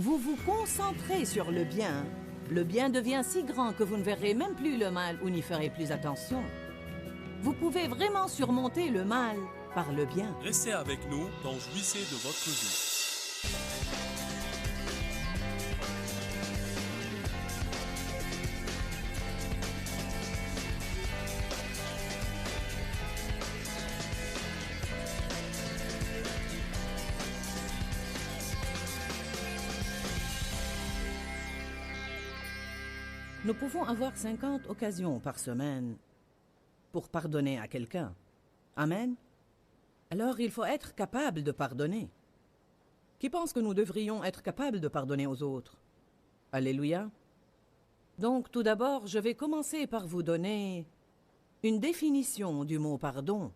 Vous vous concentrez sur le bien devient si grand que vous ne verrez même plus le mal ou n'y ferez plus attention. Vous pouvez vraiment surmonter le mal par le bien. Restez avec nous dans Jouissez de votre vie. Nous pouvons avoir 50 occasions par semaine pour pardonner à quelqu'un. Amen. Alors il faut être capable de pardonner. Qui pense que nous devrions être capables de pardonner aux autres? Alléluia. Donc tout d'abord, je vais commencer par vous donner une définition du mot pardon.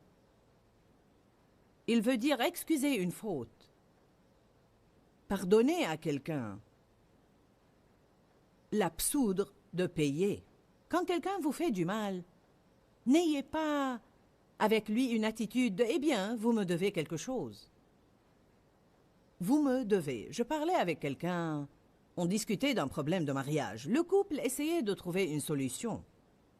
Il veut dire excuser une faute. Pardonner à quelqu'un. L'absoudre de payer. Quand quelqu'un vous fait du mal, n'ayez pas avec lui une attitude de « Eh bien, vous me devez quelque chose ». Vous me devez. Je parlais avec quelqu'un, on discutait d'un problème de mariage. Le couple essayait de trouver une solution.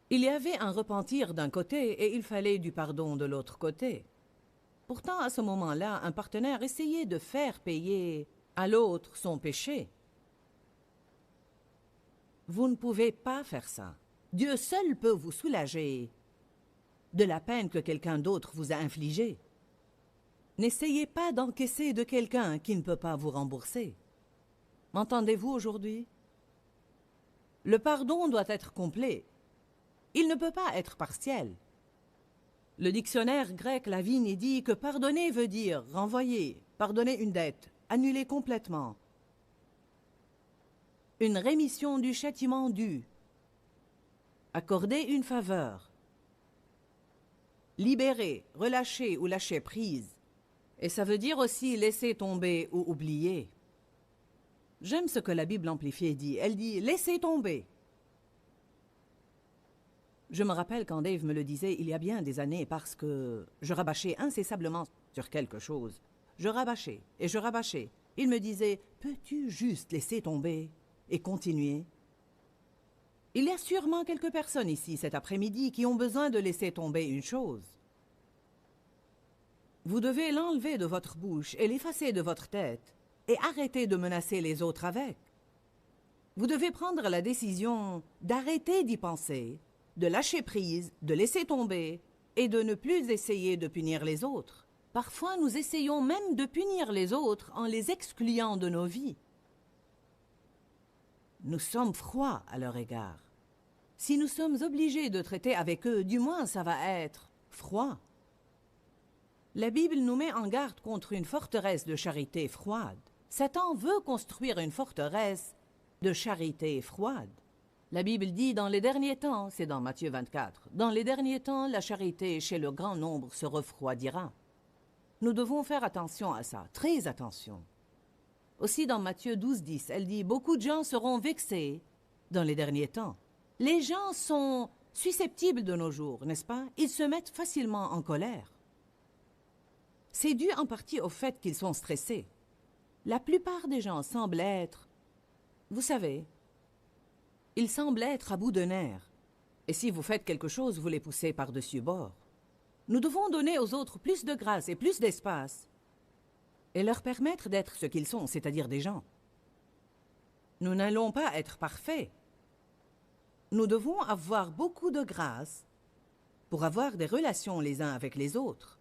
Il y avait un repentir d'un côté et il fallait du pardon de l'autre côté. Pourtant, à ce moment-là, un partenaire essayait de faire payer à l'autre son péché. Vous ne pouvez pas faire ça. Dieu seul peut vous soulager de la peine que quelqu'un d'autre vous a infligée. N'essayez pas d'encaisser de quelqu'un qui ne peut pas vous rembourser. M'entendez-vous aujourd'hui? Le pardon doit être complet. Il ne peut pas être partiel. Le dictionnaire grec Lavigne dit que pardonner veut dire renvoyer, pardonner une dette, annuler complètement. Une rémission du châtiment dû, accorder une faveur, libérer, relâcher ou lâcher prise. Et ça veut dire aussi laisser tomber ou oublier. J'aime ce que la Bible amplifiée dit. Elle dit « laisser tomber ». Je me rappelle quand Dave me le disait il y a bien des années parce que je rabâchais incessamment sur quelque chose. Je rabâchais et je rabâchais. Il me disait « peux-tu juste laisser tomber ?» et continuer. Il y a sûrement quelques personnes ici cet après-midi qui ont besoin de laisser tomber une chose. Vous devez l'enlever de votre bouche et l'effacer de votre tête et arrêter de menacer les autres avec. Vous devez prendre la décision d'arrêter d'y penser, de lâcher prise, de laisser tomber et de ne plus essayer de punir les autres. Parfois, nous essayons même de punir les autres en les excluant de nos vies. Nous sommes froids à leur égard. Si nous sommes obligés de traiter avec eux, du moins ça va être froid. La Bible nous met en garde contre une forteresse de charité froide. Satan veut construire une forteresse de charité froide. La Bible dit dans les derniers temps, c'est dans Matthieu 24, dans les derniers temps, la charité chez le grand nombre se refroidira. Nous devons faire attention à ça, très attention. Aussi dans Matthieu 12, 10, elle dit « Beaucoup de gens seront vexés dans les derniers temps ». Les gens sont susceptibles de nos jours, n'est-ce pas? Ils se mettent facilement en colère. C'est dû en partie au fait qu'ils sont stressés. La plupart des gens semblent être, vous savez, ils semblent être à bout de nerfs. Et si vous faites quelque chose, vous les poussez par-dessus bord. Nous devons donner aux autres plus de grâce et plus d'espace et leur permettre d'être ce qu'ils sont, c'est-à-dire des gens. Nous n'allons pas être parfaits. Nous devons avoir beaucoup de grâce pour avoir des relations les uns avec les autres.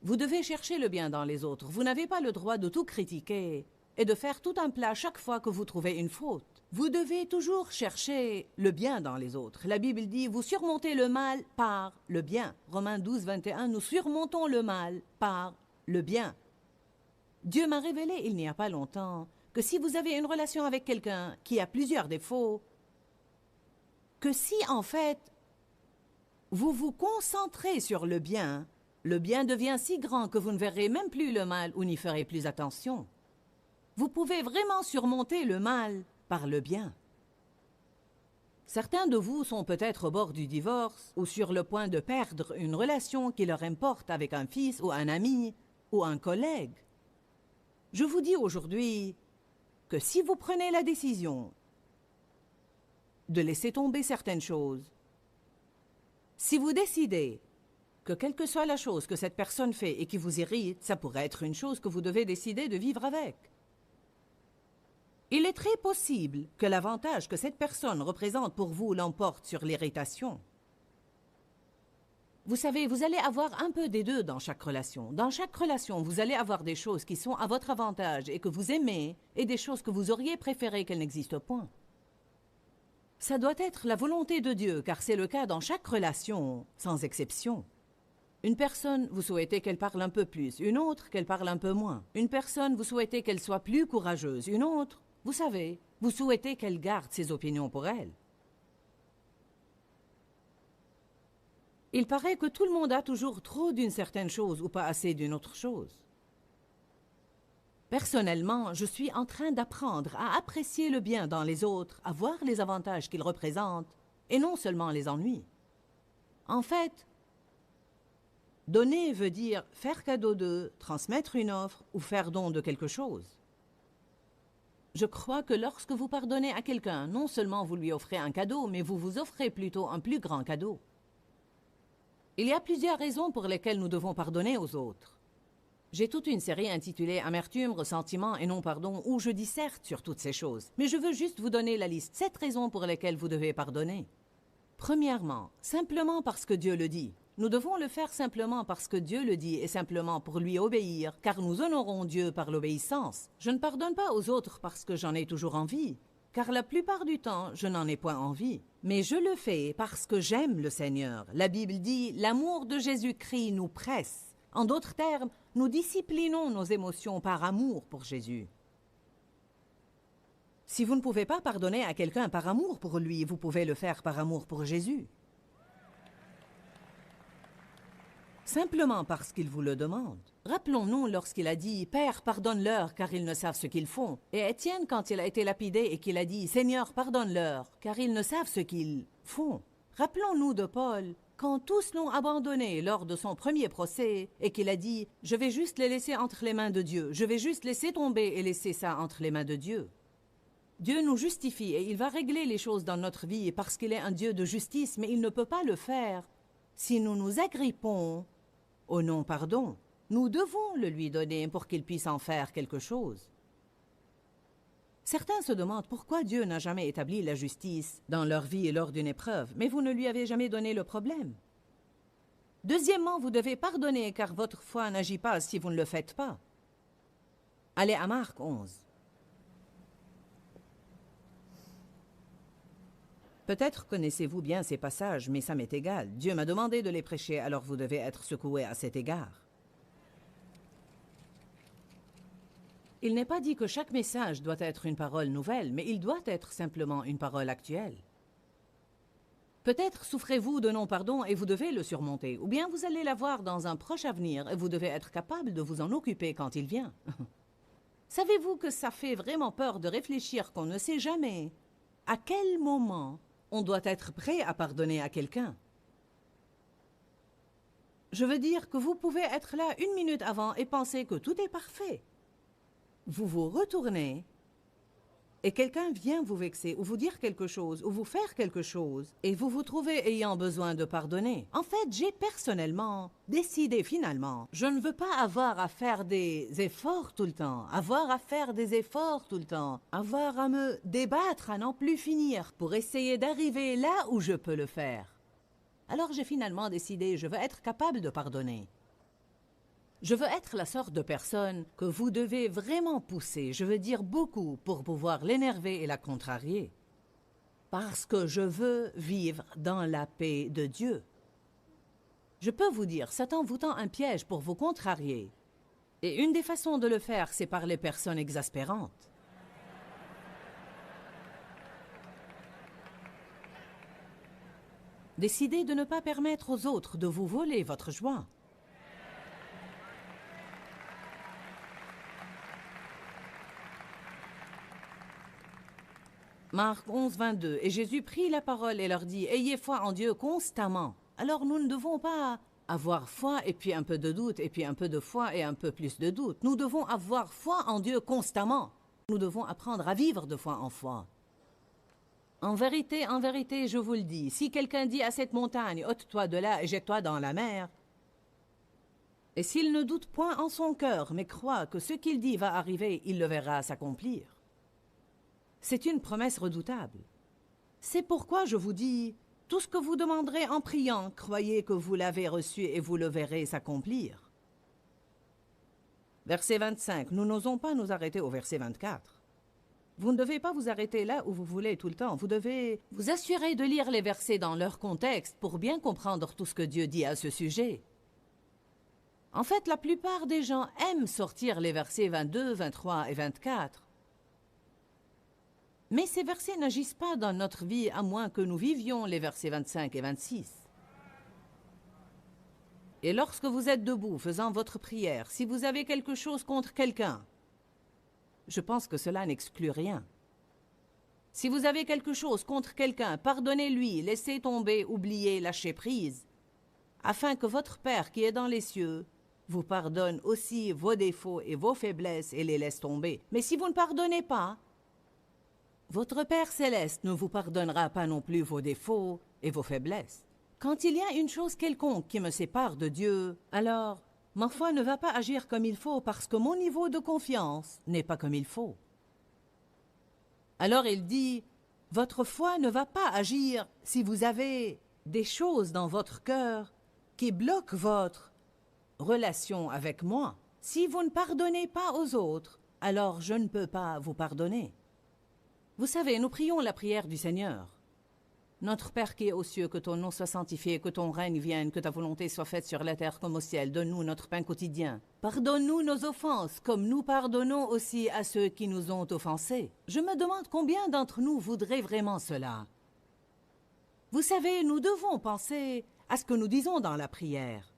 Vous devez chercher le bien dans les autres. Vous n'avez pas le droit de tout critiquer et de faire tout un plat chaque fois que vous trouvez une faute. Vous devez toujours chercher le bien dans les autres. La Bible dit « Vous surmontez le mal par le bien ». Romains 12, 21, nous surmontons le mal par le bien. Dieu m'a révélé il n'y a pas longtemps que si vous avez une relation avec quelqu'un qui a plusieurs défauts, que si en fait vous vous concentrez sur le bien devient si grand que vous ne verrez même plus le mal ou n'y ferez plus attention. Vous pouvez vraiment surmonter le mal par le bien. Certains de vous sont peut-être au bord du divorce ou sur le point de perdre une relation qui leur importe avec un fils ou un ami ou un collègue. Je vous dis aujourd'hui, que si vous prenez la décision de laisser tomber certaines choses, si vous décidez que quelle que soit la chose que cette personne fait et qui vous irrite, ça pourrait être une chose que vous devez décider de vivre avec. Il est très possible que l'avantage que cette personne représente pour vous l'emporte sur l'irritation. Vous savez, vous allez avoir un peu des deux dans chaque relation. Dans chaque relation, vous allez avoir des choses qui sont à votre avantage et que vous aimez, et des choses que vous auriez préféré qu'elles n'existent point. Ça doit être la volonté de Dieu, car c'est le cas dans chaque relation, sans exception. Une personne, vous souhaitez qu'elle parle un peu plus, une autre, qu'elle parle un peu moins. Une personne, vous souhaitez qu'elle soit plus courageuse, une autre, vous savez, vous souhaitez qu'elle garde ses opinions pour elle. Il paraît que tout le monde a toujours trop d'une certaine chose ou pas assez d'une autre chose. Personnellement, je suis en train d'apprendre à apprécier le bien dans les autres, à voir les avantages qu'ils représentent, et non seulement les ennuis. En fait, donner veut dire faire cadeau de, transmettre une offre ou faire don de quelque chose. Je crois que lorsque vous pardonnez à quelqu'un, non seulement vous lui offrez un cadeau, mais vous vous offrez plutôt un plus grand cadeau. Il y a plusieurs raisons pour lesquelles nous devons pardonner aux autres. J'ai toute une série intitulée « Amertume, ressentiment et non-pardon » où je disserte sur toutes ces choses. Mais je veux juste vous donner la liste 7 raisons pour lesquelles vous devez pardonner. Premièrement, simplement parce que Dieu le dit. Nous devons le faire simplement parce que Dieu le dit et simplement pour lui obéir, car nous honorons Dieu par l'obéissance. Je ne pardonne pas aux autres parce que j'en ai toujours envie, car la plupart du temps, je n'en ai point envie. Mais je le fais parce que j'aime le Seigneur. La Bible dit « L'amour de Jésus-Christ nous presse ». En d'autres termes, nous disciplinons nos émotions par amour pour Jésus. Si vous ne pouvez pas pardonner à quelqu'un par amour pour lui, vous pouvez le faire par amour pour Jésus. Simplement parce qu'il vous le demande. Rappelons-nous lorsqu'il a dit « Père, pardonne-leur, car ils ne savent ce qu'ils font ». Et Étienne, quand il a été lapidé et qu'il a dit « Seigneur, pardonne-leur, car ils ne savent ce qu'ils font ». Rappelons-nous de Paul, quand tous l'ont abandonné lors de son premier procès et qu'il a dit « Je vais juste les laisser entre les mains de Dieu, je vais juste laisser tomber et laisser ça entre les mains de Dieu ». Dieu nous justifie et il va régler les choses dans notre vie parce qu'il est un Dieu de justice, mais il ne peut pas le faire si nous nous agrippons au non-pardon. Nous devons le lui donner pour qu'il puisse en faire quelque chose. Certains se demandent pourquoi Dieu n'a jamais établi la justice dans leur vie et lors d'une épreuve, mais vous ne lui avez jamais donné le problème. Deuxièmement, vous devez pardonner car votre foi n'agit pas si vous ne le faites pas. Allez à Marc 11. Peut-être connaissez-vous bien ces passages, mais ça m'est égal. Dieu m'a demandé de les prêcher, alors vous devez être secoué à cet égard. Il n'est pas dit que chaque message doit être une parole nouvelle, mais il doit être simplement une parole actuelle. Peut-être souffrez-vous de non-pardon et vous devez le surmonter, ou bien vous allez l'avoir dans un proche avenir et vous devez être capable de vous en occuper quand il vient. Savez-vous que ça fait vraiment peur de réfléchir qu'on ne sait jamais à quel moment on doit être prêt à pardonner à quelqu'un? Je veux dire que vous pouvez être là 1 minute avant et penser que tout est parfait. Vous vous retournez et quelqu'un vient vous vexer ou vous dire quelque chose ou vous faire quelque chose et vous vous trouvez ayant besoin de pardonner. En fait, j'ai personnellement décidé finalement, je ne veux pas avoir à faire des efforts tout le temps, avoir à me débattre à n'en plus finir pour essayer d'arriver là où je peux le faire. Alors j'ai finalement décidé, je veux être capable de pardonner. Je veux être la sorte de personne que vous devez vraiment pousser, je veux dire beaucoup, pour pouvoir l'énerver et la contrarier. Parce que je veux vivre dans la paix de Dieu. Je peux vous dire, Satan vous tend un piège pour vous contrarier. Et une des façons de le faire, c'est par les personnes exaspérantes. Décidez de ne pas permettre aux autres de vous voler votre joie. Marc 11, 22. Et Jésus prit la parole et leur dit « Ayez foi en Dieu constamment ». Alors nous ne devons pas avoir foi et puis un peu de doute et puis un peu de foi et un peu plus de doute. Nous devons avoir foi en Dieu constamment. Nous devons apprendre à vivre de foi en foi. En vérité, je vous le dis, si quelqu'un dit à cette montagne, ôte-toi de là et jette-toi dans la mer, et s'il ne doute point en son cœur, mais croit que ce qu'il dit va arriver, il le verra s'accomplir. C'est une promesse redoutable. C'est pourquoi je vous dis, tout ce que vous demanderez en priant, croyez que vous l'avez reçu et vous le verrez s'accomplir. Verset 25, nous n'osons pas nous arrêter au verset 24. Vous ne devez pas vous arrêter là où vous voulez tout le temps. Vous devez vous assurer de lire les versets dans leur contexte pour bien comprendre tout ce que Dieu dit à ce sujet. En fait, la plupart des gens aiment sortir les versets 22, 23 et 24. Mais ces versets n'agissent pas dans notre vie à moins que nous vivions les versets 25 et 26. Et lorsque vous êtes debout faisant votre prière, si vous avez quelque chose contre quelqu'un, je pense que cela n'exclut rien. Si vous avez quelque chose contre quelqu'un, pardonnez-lui, laissez tomber, oubliez, lâchez prise, afin que votre Père qui est dans les cieux vous pardonne aussi vos défauts et vos faiblesses et les laisse tomber. Mais si vous ne pardonnez pas, votre Père céleste ne vous pardonnera pas non plus vos défauts et vos faiblesses. Quand il y a une chose quelconque qui me sépare de Dieu, alors ma foi ne va pas agir comme il faut parce que mon niveau de confiance n'est pas comme il faut. Alors il dit, votre foi ne va pas agir si vous avez des choses dans votre cœur qui bloquent votre relation avec moi. Si vous ne pardonnez pas aux autres, alors je ne peux pas vous pardonner. Vous savez, nous prions la prière du Seigneur. Notre Père qui est aux cieux, que ton nom soit sanctifié, que ton règne vienne, que ta volonté soit faite sur la terre comme au ciel. Donne-nous notre pain quotidien. Pardonne-nous nos offenses, comme nous pardonnons aussi à ceux qui nous ont offensés. Je me demande combien d'entre nous voudraient vraiment cela. Vous savez, nous devons penser à ce que nous disons dans la prière.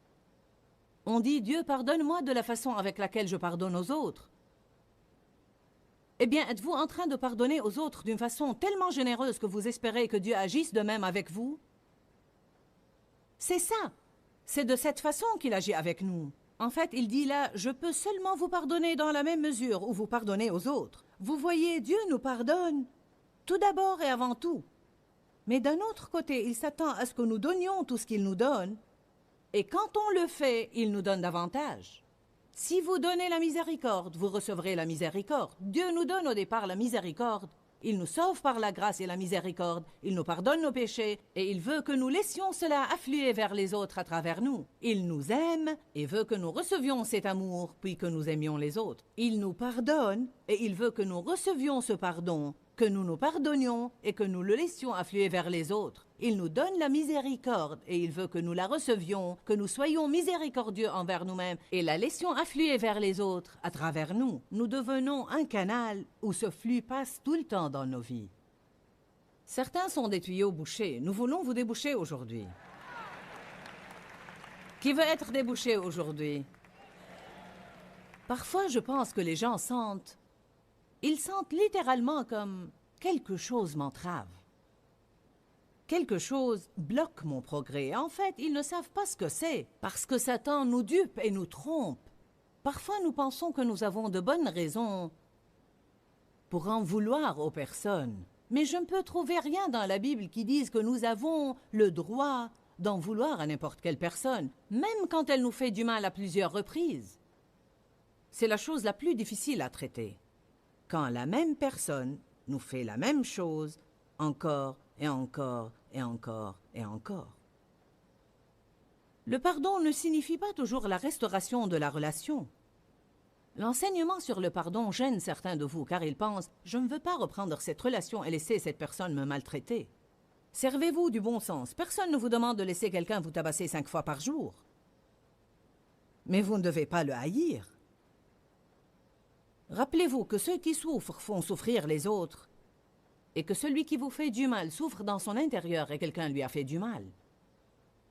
On dit « Dieu, pardonne-moi de la façon avec laquelle je pardonne aux autres ». Eh bien, êtes-vous en train de pardonner aux autres d'une façon tellement généreuse que vous espérez que Dieu agisse de même avec vous? C'est ça. C'est de cette façon qu'il agit avec nous. En fait, il dit là, je peux seulement vous pardonner dans la même mesure où vous pardonnez aux autres. Vous voyez, Dieu nous pardonne, tout d'abord et avant tout. Mais d'un autre côté, il s'attend à ce que nous donnions tout ce qu'il nous donne. Et quand on le fait, il nous donne davantage. Si vous donnez la miséricorde, vous recevrez la miséricorde. Dieu nous donne au départ la miséricorde. Il nous sauve par la grâce et la miséricorde. Il nous pardonne nos péchés et il veut que nous laissions cela affluer vers les autres à travers nous. Il nous aime et veut que nous recevions cet amour puis que nous aimions les autres. Il nous pardonne et il veut que nous recevions ce pardon, que nous nous pardonnions et que nous le laissions affluer vers les autres. Il nous donne la miséricorde et il veut que nous la recevions, que nous soyons miséricordieux envers nous-mêmes et la laissions affluer vers les autres à travers nous. Nous devenons un canal où ce flux passe tout le temps dans nos vies. Certains sont des tuyaux bouchés. Nous voulons vous déboucher aujourd'hui. Qui veut être débouché aujourd'hui? Parfois, je pense que les gens sentent... Ils sentent littéralement comme quelque chose m'entrave. Quelque chose bloque mon progrès. En fait, ils ne savent pas ce que c'est, parce que Satan nous dupe et nous trompe. Parfois, nous pensons que nous avons de bonnes raisons pour en vouloir aux personnes. Mais je ne peux trouver rien dans la Bible qui dise que nous avons le droit d'en vouloir à n'importe quelle personne, même quand elle nous fait du mal à plusieurs reprises. C'est la chose la plus difficile à traiter. Quand la même personne nous fait la même chose encore et encore et encore et encore. Le pardon ne signifie pas toujours la restauration de la relation. L'enseignement sur le pardon gêne certains de vous car ils pensent « Je ne veux pas reprendre cette relation et laisser cette personne me maltraiter ». Servez-vous du bon sens. Personne ne vous demande de laisser quelqu'un vous tabasser 5 fois par jour. Mais vous ne devez pas le haïr. Rappelez-vous que ceux qui souffrent font souffrir les autres et que celui qui vous fait du mal souffre dans son intérieur et quelqu'un lui a fait du mal.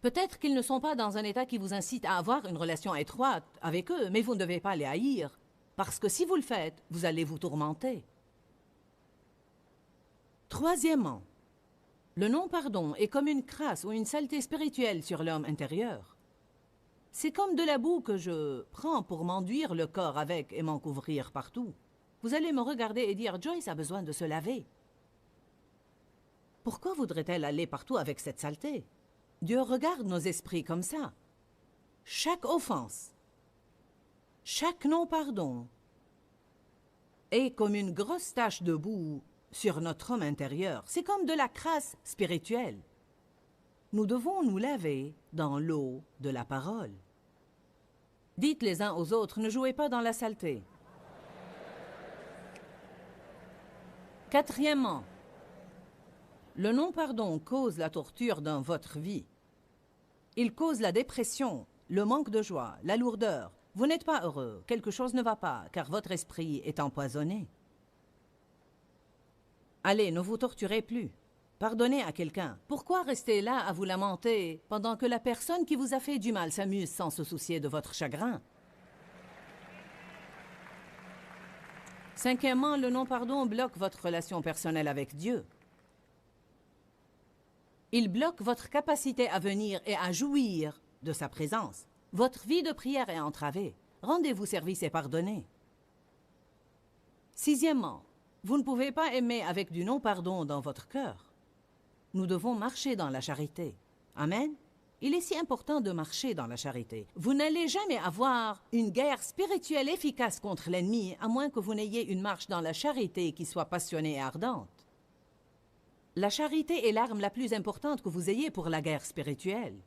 Peut-être qu'ils ne sont pas dans un état qui vous incite à avoir une relation étroite avec eux, mais vous ne devez pas les haïr, parce que si vous le faites, vous allez vous tourmenter. Troisièmement, le non-pardon est comme une crasse ou une saleté spirituelle sur l'homme intérieur. C'est comme de la boue que je prends pour m'enduire le corps avec et m'en couvrir partout. Vous allez me regarder et dire « Joyce a besoin de se laver ». Pourquoi voudrait-elle aller partout avec cette saleté? Dieu regarde nos esprits comme ça. Chaque offense, chaque non-pardon est comme une grosse tache de boue sur notre homme intérieur. C'est comme de la crasse spirituelle. Nous devons nous laver dans l'eau de la parole. Dites les uns aux autres, ne jouez pas dans la saleté. Quatrièmement, le non-pardon cause la torture dans votre vie. Il cause la dépression, le manque de joie, la lourdeur. Vous n'êtes pas heureux, quelque chose ne va pas, car votre esprit est empoisonné. Allez, ne vous torturez plus. Pardonnez à quelqu'un. Pourquoi rester là à vous lamenter pendant que la personne qui vous a fait du mal s'amuse sans se soucier de votre chagrin? Cinquièmement, le non-pardon bloque votre relation personnelle avec Dieu. Il bloque votre capacité à venir et à jouir de sa présence. Votre vie de prière est entravée. Rendez-vous service et pardonnez. Sixièmement, vous ne pouvez pas aimer avec du non-pardon dans votre cœur. Nous devons marcher dans la charité. Amen. Il est si important de marcher dans la charité. Vous n'allez jamais avoir une guerre spirituelle efficace contre l'ennemi, à moins que vous n'ayez une marche dans la charité qui soit passionnée et ardente. La charité est l'arme la plus importante que vous ayez pour la guerre spirituelle.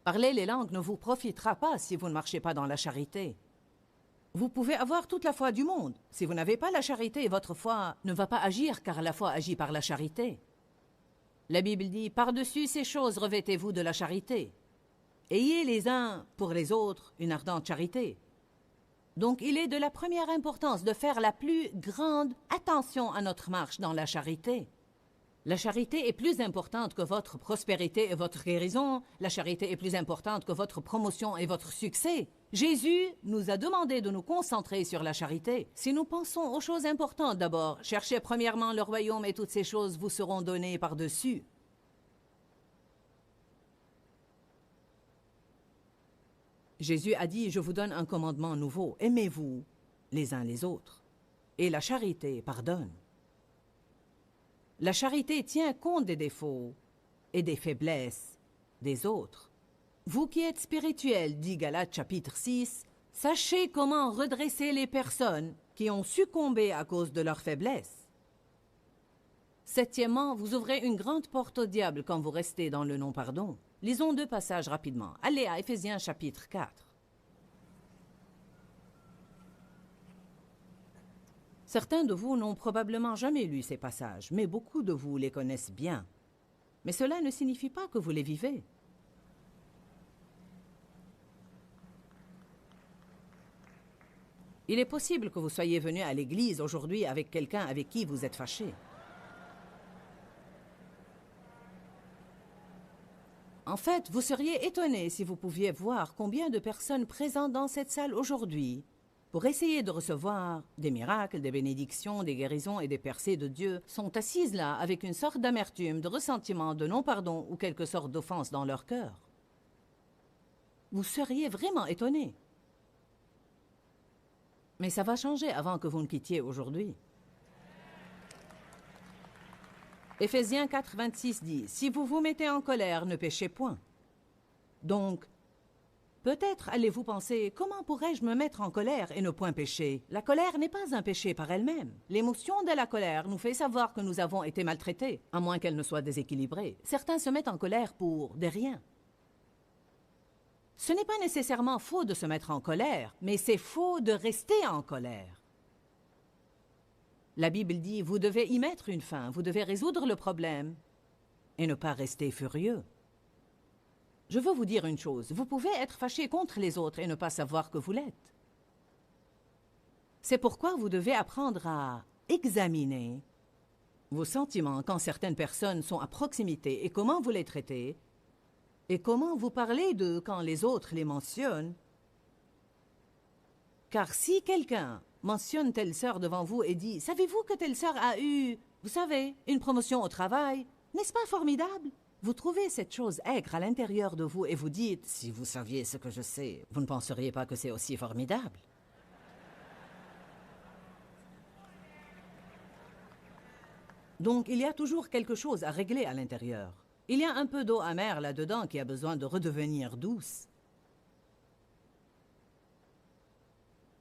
Parler les langues ne vous profitera pas si vous ne marchez pas dans la charité. Vous pouvez avoir toute la foi du monde. Si vous n'avez pas la charité, votre foi ne va pas agir, car la foi agit par la charité. La Bible dit, par-dessus ces choses, revêtez-vous de la charité. Ayez les uns pour les autres une ardente charité. Donc, il est de la première importance de faire la plus grande attention à notre marche dans la charité. La charité est plus importante que votre prospérité et votre guérison. La charité est plus importante que votre promotion et votre succès. Jésus nous a demandé de nous concentrer sur la charité. Si nous pensons aux choses importantes d'abord, cherchez premièrement le royaume et toutes ces choses vous seront données par-dessus. Jésus a dit, je vous donne un commandement nouveau. Aimez-vous les uns les autres. Et la charité pardonne. La charité tient compte des défauts et des faiblesses des autres. Vous qui êtes spirituels, dit Galates chapitre 6, sachez comment redresser les personnes qui ont succombé à cause de leurs faiblesses. Septièmement, vous ouvrez une grande porte au diable quand vous restez dans le non-pardon. Lisons 2 passages rapidement. Allez à Éphésiens chapitre 4. Certains de vous n'ont probablement jamais lu ces passages, mais beaucoup de vous les connaissent bien. Mais cela ne signifie pas que vous les vivez. Il est possible que vous soyez venu à l'église aujourd'hui avec quelqu'un avec qui vous êtes fâché. En fait, vous seriez étonné si vous pouviez voir combien de personnes présentes dans cette salle aujourd'hui pour essayer de recevoir des miracles, des bénédictions, des guérisons et des percées de Dieu, sont assises là avec une sorte d'amertume, de ressentiment, de non-pardon ou quelque sorte d'offense dans leur cœur. Vous seriez vraiment étonné. Mais ça va changer avant que vous ne quittiez aujourd'hui. Éphésiens 4, 26 dit, « Si vous vous mettez en colère, ne péchez point. » Donc, peut-être allez-vous penser, comment pourrais-je me mettre en colère et ne point pécher? La colère n'est pas un péché par elle-même. L'émotion de la colère nous fait savoir que nous avons été maltraités, à moins qu'elle ne soit déséquilibrée. Certains se mettent en colère pour des riens. Ce n'est pas nécessairement faux de se mettre en colère, mais c'est faux de rester en colère. La Bible dit, vous devez y mettre une fin, vous devez résoudre le problème et ne pas rester furieux. Je veux vous dire une chose, vous pouvez être fâché contre les autres et ne pas savoir que vous l'êtes. C'est pourquoi vous devez apprendre à examiner vos sentiments quand certaines personnes sont à proximité et comment vous les traitez et comment vous parlez d'eux quand les autres les mentionnent. Car si quelqu'un mentionne telle sœur devant vous et dit « Savez-vous que telle sœur a eu, vous savez, une promotion au travail? N'est-ce pas formidable ?» Vous trouvez cette chose aigre à l'intérieur de vous et vous dites « Si vous saviez ce que je sais, vous ne penseriez pas que c'est aussi formidable. » Donc il y a toujours quelque chose à régler à l'intérieur. Il y a un peu d'eau amère là-dedans qui a besoin de redevenir douce.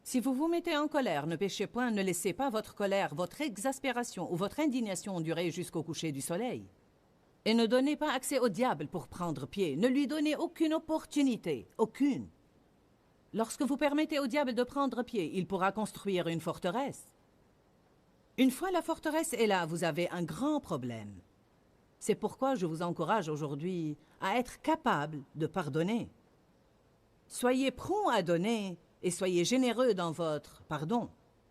Si vous vous mettez en colère, ne péchez point, ne laissez pas votre colère, votre exaspération ou votre indignation durer jusqu'au coucher du soleil. Et ne donnez pas accès au diable pour prendre pied. Ne lui donnez aucune opportunité, aucune. Lorsque vous permettez au diable de prendre pied, il pourra construire une forteresse. Une fois la forteresse est là, vous avez un grand problème. C'est pourquoi je vous encourage aujourd'hui à être capable de pardonner. Soyez prompt à donner et soyez généreux dans votre pardon.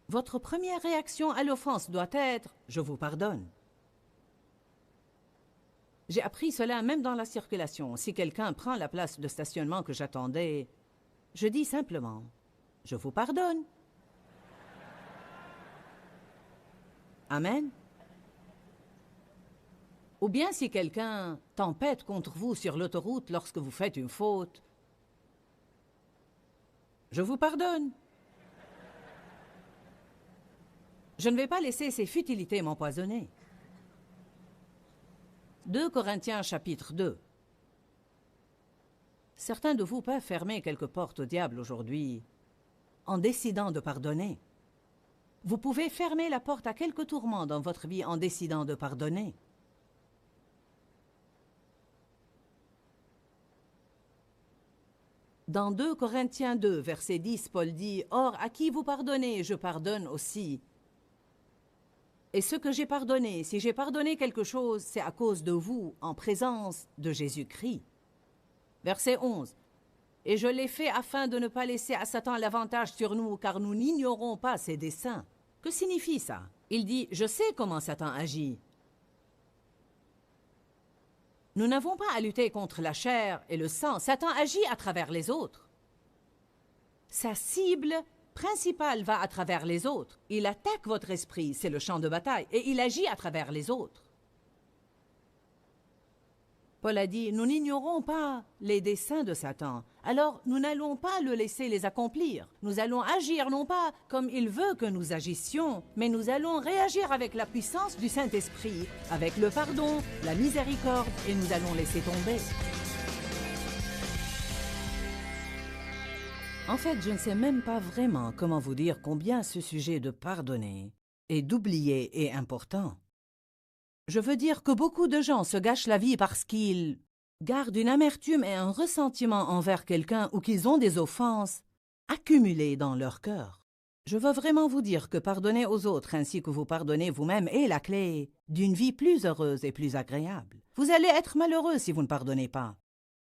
Votre première réaction à l'offense doit être « je vous pardonne ». J'ai appris cela même dans la circulation. Si quelqu'un prend la place de stationnement que j'attendais, je dis simplement « je vous pardonne ». Amen. Ou bien si quelqu'un tempête contre vous sur l'autoroute lorsque vous faites une faute, je vous pardonne. Je ne vais pas laisser ces futilités m'empoisonner. 2 Corinthiens chapitre 2. Certains de vous peuvent fermer quelques portes au diable aujourd'hui en décidant de pardonner. Vous pouvez fermer la porte à quelques tourments dans votre vie en décidant de pardonner. Dans 2 Corinthiens 2, verset 10, Paul dit « Or, à qui vous pardonnez, je pardonne aussi. Et ce que j'ai pardonné, si j'ai pardonné quelque chose, c'est à cause de vous, en présence de Jésus-Christ. » Verset 11. « Et je l'ai fait afin de ne pas laisser à Satan l'avantage sur nous, car nous n'ignorons pas ses desseins. » Que signifie ça? Il dit « Je sais comment Satan agit. » Nous n'avons pas à lutter contre la chair et le sang. Satan agit à travers les autres. Sa cible principale va à travers les autres. Il attaque votre esprit, c'est le champ de bataille, et il agit à travers les autres. Paul a dit, nous n'ignorons pas les desseins de Satan, alors nous n'allons pas le laisser les accomplir. Nous allons agir non pas comme il veut que nous agissions, mais nous allons réagir avec la puissance du Saint-Esprit, avec le pardon, la miséricorde, et nous allons laisser tomber. En fait, je ne sais même pas vraiment comment vous dire combien ce sujet de pardonner et d'oublier est important. Je veux dire que beaucoup de gens se gâchent la vie parce qu'ils gardent une amertume et un ressentiment envers quelqu'un ou qu'ils ont des offenses accumulées dans leur cœur. Je veux vraiment vous dire que pardonner aux autres ainsi que vous pardonnez vous-même est la clé d'une vie plus heureuse et plus agréable. Vous allez être malheureux si vous ne pardonnez pas.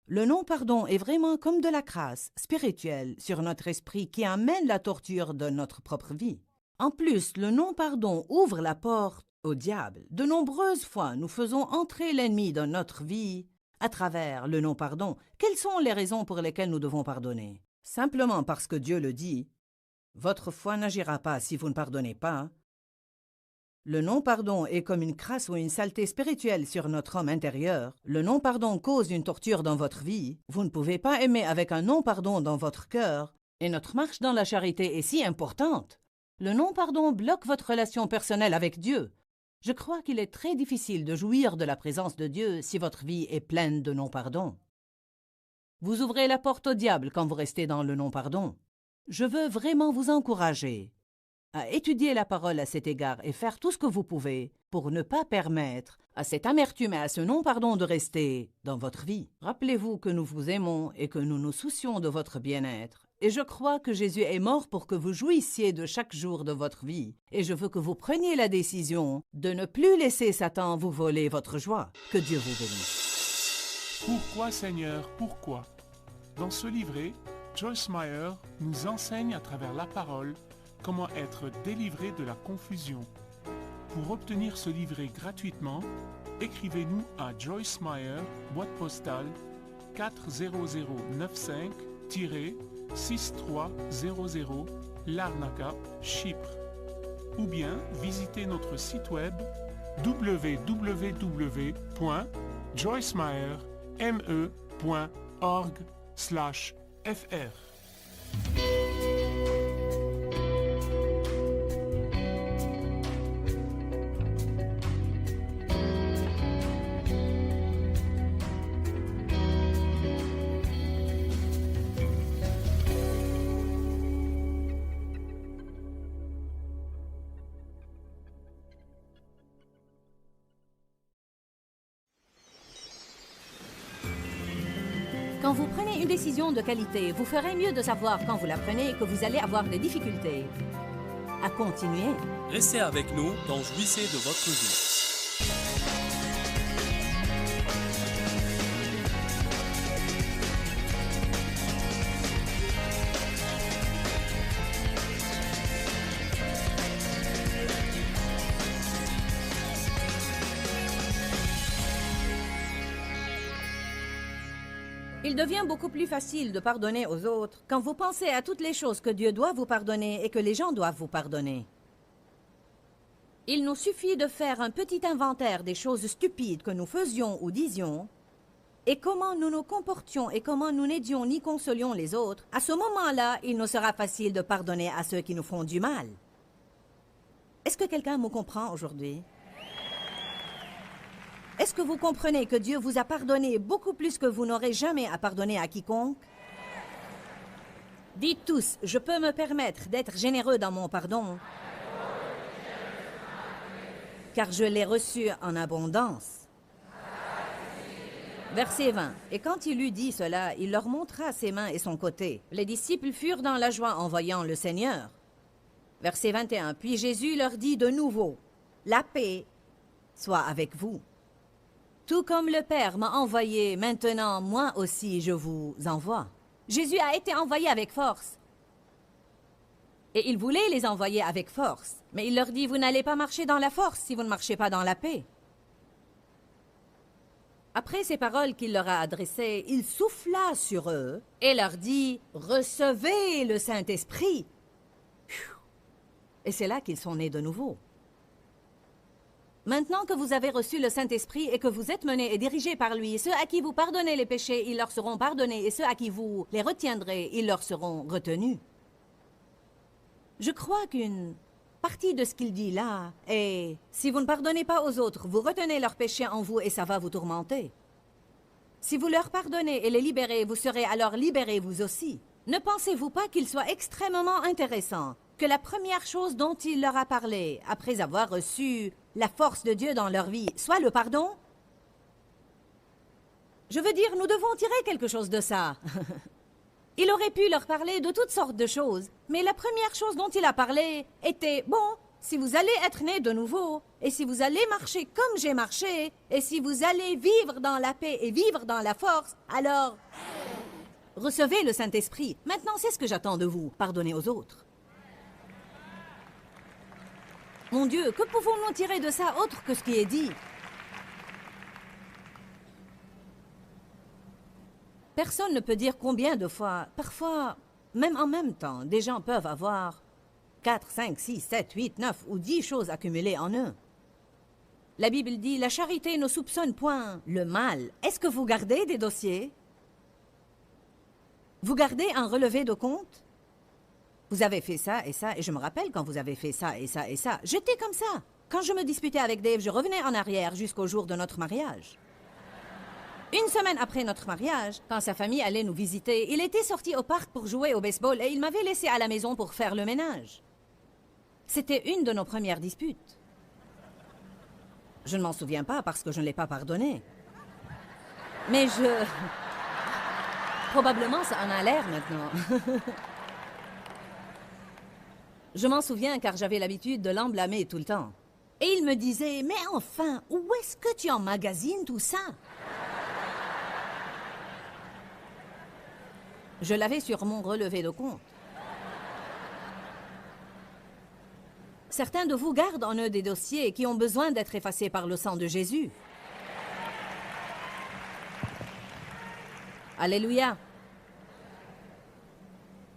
Le non-pardon est vraiment comme de la crasse spirituelle sur notre esprit qui amène la torture de notre propre vie. En plus, le non-pardon ouvre la porte au diable. De nombreuses fois, nous faisons entrer l'ennemi dans notre vie à travers le non-pardon. Quelles sont les raisons pour lesquelles nous devons pardonner? Simplement parce que Dieu le dit. Votre foi n'agira pas si vous ne pardonnez pas. Le non-pardon est comme une crasse ou une saleté spirituelle sur notre homme intérieur. Le non-pardon cause une torture dans votre vie. Vous ne pouvez pas aimer avec un non-pardon dans votre cœur. Et notre marche dans la charité est si importante. Le non-pardon bloque votre relation personnelle avec Dieu. Je crois qu'il est très difficile de jouir de la présence de Dieu si votre vie est pleine de non-pardon. Vous ouvrez la porte au diable quand vous restez dans le non-pardon. Je veux vraiment vous encourager à étudier la parole à cet égard et faire tout ce que vous pouvez pour ne pas permettre à cette amertume et à ce non-pardon de rester dans votre vie. Rappelez-vous que nous vous aimons et que nous nous soucions de votre bien-être. Et je crois que Jésus est mort pour que vous jouissiez de chaque jour de votre vie. Et je veux que vous preniez la décision de ne plus laisser Satan vous voler votre joie. Que Dieu vous bénisse. Pourquoi, Seigneur, pourquoi? Dans ce livret, Joyce Meyer nous enseigne à travers la parole comment être délivré de la confusion. Pour obtenir ce livret gratuitement, écrivez-nous à Joyce Meyer, boîte postale 40095-6300 Larnaca, Chypre. Ou bien visitez notre site web www.joycemeyer.org/fr. Quand vous prenez une décision de qualité, vous ferez mieux de savoir quand vous la prenez que vous allez avoir des difficultés à continuer. Restez avec nous dans Jouissez de votre vie. Il devient beaucoup plus facile de pardonner aux autres quand vous pensez à toutes les choses que Dieu doit vous pardonner et que les gens doivent vous pardonner. Il nous suffit de faire un petit inventaire des choses stupides que nous faisions ou disions et comment nous nous comportions et comment nous n'aidions ni consolions les autres. À ce moment-là, il nous sera facile de pardonner à ceux qui nous font du mal. Est-ce que quelqu'un me comprend aujourd'hui? Est-ce que vous comprenez que Dieu vous a pardonné beaucoup plus que vous n'aurez jamais à pardonner à quiconque? Dites tous, je peux me permettre d'être généreux dans mon pardon, car je l'ai reçu en abondance. Verset 20. Et quand il eut dit cela, il leur montra ses mains et son côté. Les disciples furent dans la joie en voyant le Seigneur. Verset 21. Puis Jésus leur dit de nouveau, la paix soit avec vous. Tout comme le Père m'a envoyé, maintenant, moi aussi, je vous envoie. Jésus a été envoyé avec force. Et il voulait les envoyer avec force. Mais il leur dit, vous n'allez pas marcher dans la force si vous ne marchez pas dans la paix. Après ces paroles qu'il leur a adressées, il souffla sur eux et leur dit, recevez le Saint-Esprit. Et c'est là qu'ils sont nés de nouveau. Maintenant que vous avez reçu le Saint-Esprit et que vous êtes menés et dirigés par lui, ceux à qui vous pardonnez les péchés, ils leur seront pardonnés, et ceux à qui vous les retiendrez, ils leur seront retenus. Je crois qu'une partie de ce qu'il dit là est, si vous ne pardonnez pas aux autres, vous retenez leurs péchés en vous et ça va vous tourmenter. Si vous leur pardonnez et les libérez, vous serez alors libérés vous aussi. Ne pensez-vous pas qu'il soit extrêmement intéressant que la première chose dont il leur a parlé, après avoir reçu la force de Dieu dans leur vie, soit le pardon? Je veux dire, nous devons tirer quelque chose de ça. Il aurait pu leur parler de toutes sortes de choses, mais la première chose dont il a parlé était, bon, si vous allez être nés de nouveau, et si vous allez marcher comme j'ai marché, et si vous allez vivre dans la paix et vivre dans la force, alors recevez le Saint-Esprit. Maintenant, c'est ce que j'attends de vous, pardonnez aux autres. Mon Dieu, que pouvons-nous tirer de ça autre que ce qui est dit? Personne ne peut dire combien de fois, parfois, même en même temps, des gens peuvent avoir 4, 5, 6, 7, 8, 9 ou 10 choses accumulées en eux. La Bible dit, la charité ne soupçonne point le mal. Est-ce que vous gardez des dossiers? Vous gardez un relevé de compte? Vous avez fait ça, et je me rappelle quand vous avez fait ça, et ça, et ça. J'étais comme ça. Quand je me disputais avec Dave, je revenais en arrière jusqu'au jour de notre mariage. Une semaine après notre mariage, quand sa famille allait nous visiter, il était sorti au parc pour jouer au baseball et il m'avait laissé à la maison pour faire le ménage. C'était une de nos premières disputes. Je ne m'en souviens pas parce que je ne l'ai pas pardonné. Mais probablement ça en a l'air maintenant. Je m'en souviens car j'avais l'habitude de l'emblâmer tout le temps. Et il me disait, mais enfin, où est-ce que tu emmagasines tout ça? Je l'avais sur mon relevé de compte. Certains de vous gardent en eux des dossiers qui ont besoin d'être effacés par le sang de Jésus. Alléluia.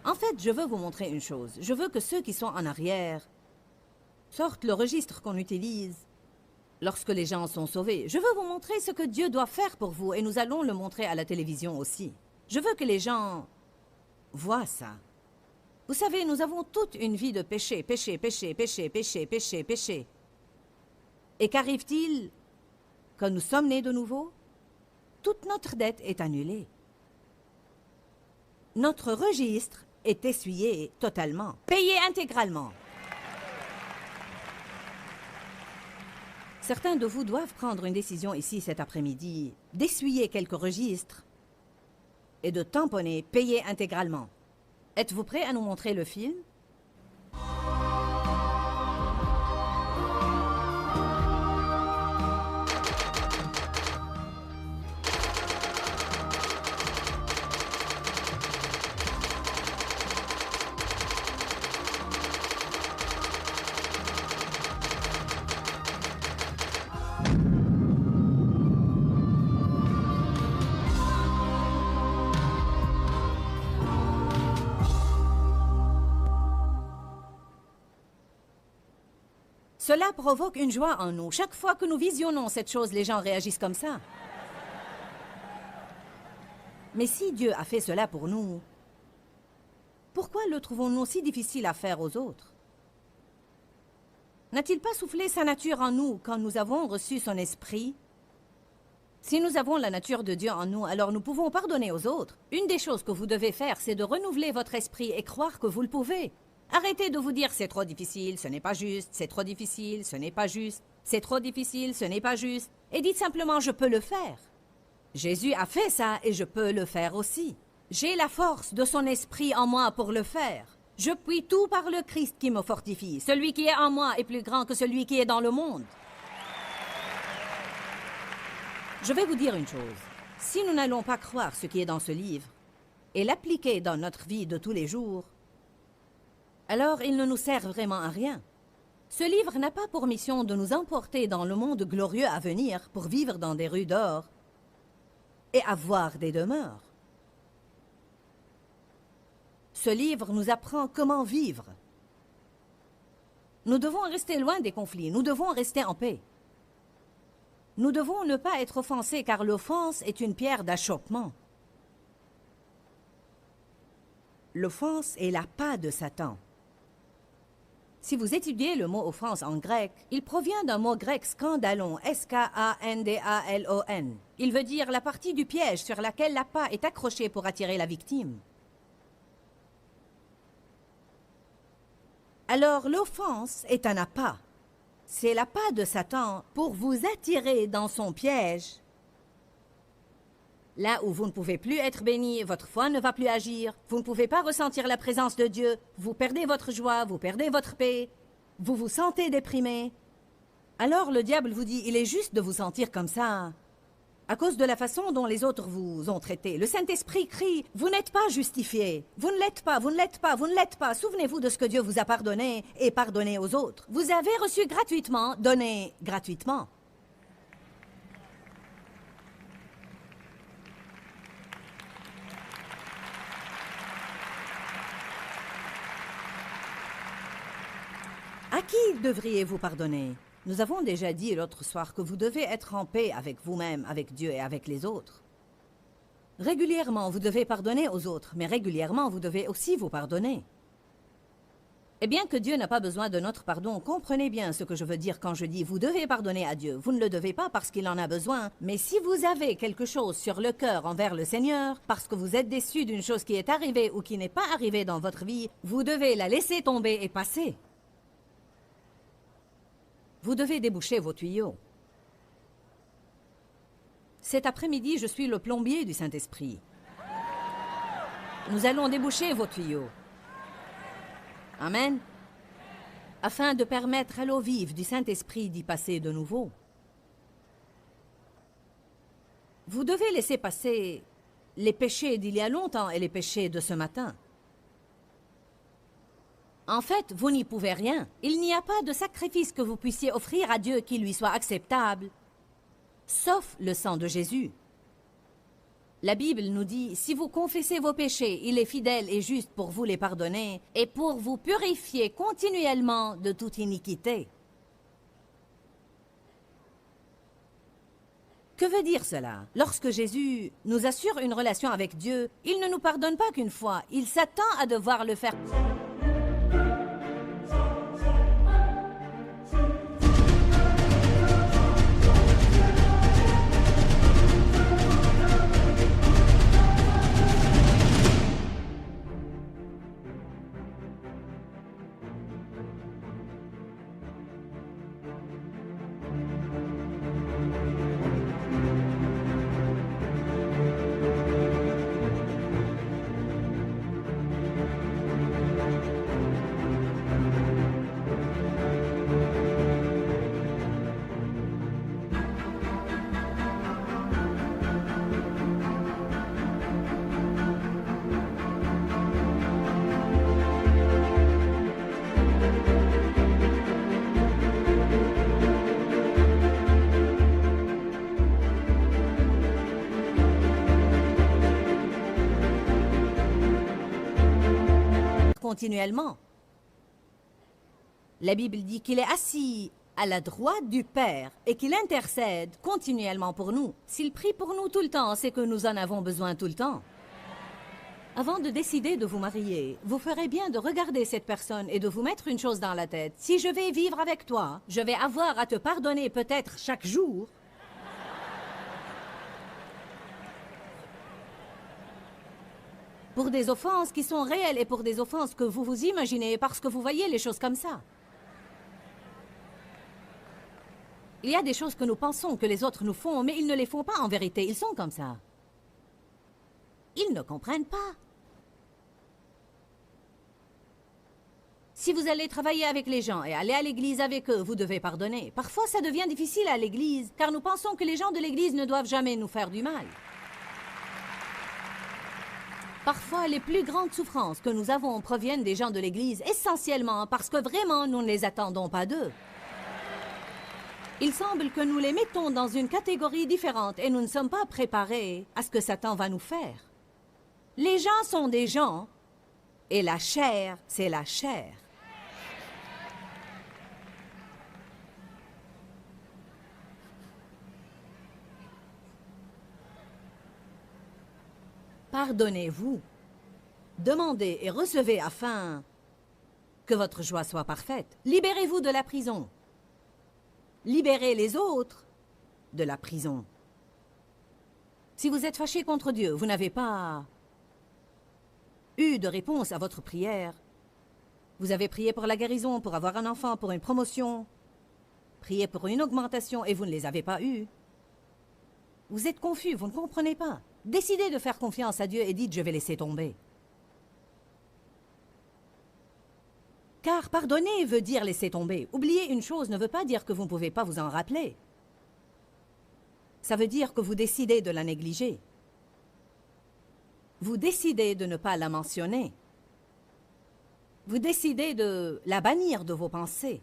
En fait, je veux vous montrer une chose. Je veux que ceux qui sont en arrière sortent le registre qu'on utilise lorsque les gens sont sauvés. Je veux vous montrer ce que Dieu doit faire pour vous et nous allons le montrer à la télévision aussi. Je veux que les gens voient ça. Vous savez, nous avons toute une vie de péché, péché, péché, péché, péché, péché, péché. Et qu'arrive-t-il quand nous sommes nés de nouveau? Toute notre dette est annulée. Notre registre est essuyé totalement, payé intégralement. Certains de vous doivent prendre une décision ici cet après-midi, d'essuyer quelques registres et de tamponner, payer intégralement. Êtes-vous prêt à nous montrer le film? Cela provoque une joie en nous. Chaque fois que nous visionnons cette chose, les gens réagissent comme ça. Mais si Dieu a fait cela pour nous, pourquoi le trouvons-nous si difficile à faire aux autres? N'a-t-il pas soufflé sa nature en nous quand nous avons reçu son esprit? Si nous avons la nature de Dieu en nous, alors nous pouvons pardonner aux autres. Une des choses que vous devez faire, c'est de renouveler votre esprit et croire que vous le pouvez. Arrêtez de vous dire « c'est trop difficile, ce n'est pas juste, c'est trop difficile, ce n'est pas juste, c'est trop difficile, ce n'est pas juste » et dites simplement « je peux le faire ». Jésus a fait ça et je peux le faire aussi. J'ai la force de son esprit en moi pour le faire. Je puis tout par le Christ qui me fortifie. Celui qui est en moi est plus grand que celui qui est dans le monde. Je vais vous dire une chose. Si nous n'allons pas croire ce qui est dans ce livre et l'appliquer dans notre vie de tous les jours, alors il ne nous sert vraiment à rien. Ce livre n'a pas pour mission de nous emporter dans le monde glorieux à venir pour vivre dans des rues d'or et avoir des demeures. Ce livre nous apprend comment vivre. Nous devons rester loin des conflits, nous devons rester en paix. Nous devons ne pas être offensés car l'offense est une pierre d'achoppement. L'offense est l'appât de Satan. Si vous étudiez le mot offense en grec, il provient d'un mot grec scandalon, S-K-A-N-D-A-L-O-N. Il veut dire la partie du piège sur laquelle l'appât est accroché pour attirer la victime. Alors l'offense est un appât. C'est l'appât de Satan pour vous attirer dans son piège. Là où vous ne pouvez plus être béni, votre foi ne va plus agir, vous ne pouvez pas ressentir la présence de Dieu, vous perdez votre joie, vous perdez votre paix, vous vous sentez déprimé. Alors le diable vous dit, il est juste de vous sentir comme ça, à cause de la façon dont les autres vous ont traité. Le Saint-Esprit crie, vous n'êtes pas justifié, vous ne l'êtes pas, vous ne l'êtes pas, vous ne l'êtes pas. Souvenez-vous de ce que Dieu vous a pardonné et pardonnez aux autres. Vous avez reçu gratuitement, donnez gratuitement. À qui devriez-vous pardonner? Nous avons déjà dit l'autre soir que vous devez être en paix avec vous-même, avec Dieu et avec les autres. Régulièrement, vous devez pardonner aux autres, mais régulièrement, vous devez aussi vous pardonner. Et bien que Dieu n'a pas besoin de notre pardon, comprenez bien ce que je veux dire quand je dis « vous devez pardonner à Dieu ». Vous ne le devez pas parce qu'il en a besoin, mais si vous avez quelque chose sur le cœur envers le Seigneur, parce que vous êtes déçu d'une chose qui est arrivée ou qui n'est pas arrivée dans votre vie, vous devez la laisser tomber et passer. Vous devez déboucher vos tuyaux. Cet après-midi, je suis le plombier du Saint-Esprit. Nous allons déboucher vos tuyaux. Amen. Afin de permettre à l'eau vive du Saint-Esprit d'y passer de nouveau. Vous devez laisser passer les péchés d'il y a longtemps et les péchés de ce matin. En fait, vous n'y pouvez rien. Il n'y a pas de sacrifice que vous puissiez offrir à Dieu qui lui soit acceptable, sauf le sang de Jésus. La Bible nous dit, si vous confessez vos péchés, il est fidèle et juste pour vous les pardonner et pour vous purifier continuellement de toute iniquité. Que veut dire cela? Lorsque Jésus nous assure une relation avec Dieu, il ne nous pardonne pas qu'une fois, il s'attend à devoir le faire. continuellement. La Bible dit qu'il est assis à la droite du Père et qu'il intercède continuellement pour nous. S'il prie pour nous tout le temps, c'est que nous en avons besoin tout le temps. Avant de décider de vous marier, vous ferez bien de regarder cette personne et de vous mettre une chose dans la tête. Si je vais vivre avec toi, je vais avoir à te pardonner peut-être chaque jour. Pour des offenses qui sont réelles et pour des offenses que vous vous imaginez parce que vous voyez les choses comme ça. Il y a des choses que nous pensons que les autres nous font, mais ils ne les font pas en vérité. Ils sont comme ça. Ils ne comprennent pas. Si vous allez travailler avec les gens et aller à l'église avec eux, vous devez pardonner. Parfois, ça devient difficile à l'église, car nous pensons que les gens de l'église ne doivent jamais nous faire du mal. Parfois, les plus grandes souffrances que nous avons proviennent des gens de l'église, essentiellement parce que vraiment, nous ne les attendons pas d'eux. Il semble que nous les mettons dans une catégorie différente et nous ne sommes pas préparés à ce que Satan va nous faire. Les gens sont des gens et la chair, c'est la chair. Pardonnez-vous. Demandez et recevez afin que votre joie soit parfaite. Libérez-vous de la prison. Libérez les autres de la prison. Si vous êtes fâché contre Dieu, vous n'avez pas eu de réponse à votre prière. Vous avez prié pour la guérison, pour avoir un enfant, pour une promotion, prié pour une augmentation et vous ne les avez pas eues. Vous êtes confus, vous ne comprenez pas. Décidez de faire confiance à Dieu et dites « je vais laisser tomber ». Car pardonner veut dire laisser tomber. Oublier une chose ne veut pas dire que vous ne pouvez pas vous en rappeler. Ça veut dire que vous décidez de la négliger. Vous décidez de ne pas la mentionner. Vous décidez de la bannir de vos pensées.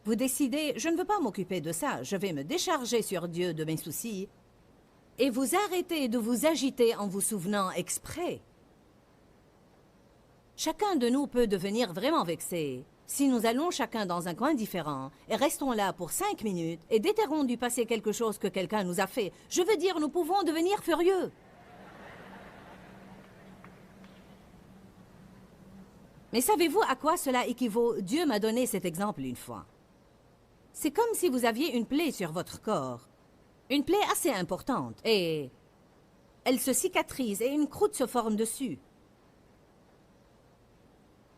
Vous décidez, je ne veux pas m'occuper de ça, je vais me décharger sur Dieu de mes soucis. Et vous arrêtez de vous agiter en vous souvenant exprès. Chacun de nous peut devenir vraiment vexé si nous allons chacun dans un coin différent et restons là pour 5 minutes et déterrons du passé quelque chose que quelqu'un nous a fait. Je veux dire, nous pouvons devenir furieux. Mais savez-vous à quoi cela équivaut? Dieu m'a donné cet exemple une fois. C'est comme si vous aviez une plaie sur votre corps. Une plaie assez importante et elle se cicatrise et une croûte se forme dessus.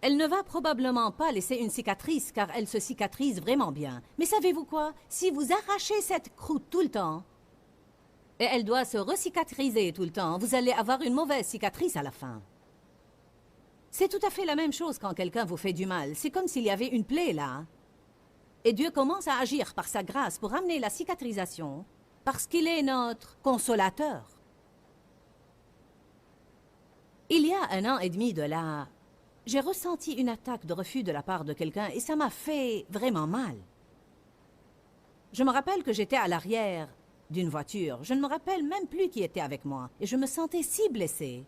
Elle ne va probablement pas laisser une cicatrice car elle se cicatrise vraiment bien. Mais savez-vous quoi? Si vous arrachez cette croûte tout le temps, et elle doit se recicatriser tout le temps, vous allez avoir une mauvaise cicatrice à la fin. C'est tout à fait la même chose quand quelqu'un vous fait du mal. C'est comme s'il y avait une plaie là. Et Dieu commence à agir par sa grâce pour amener la cicatrisation parce qu'il est notre consolateur. Il y a 1 an et demi de là, j'ai ressenti une attaque de refus de la part de quelqu'un et ça m'a fait vraiment mal. Je me rappelle que j'étais à l'arrière d'une voiture. Je ne me rappelle même plus qui était avec moi et je me sentais si blessée.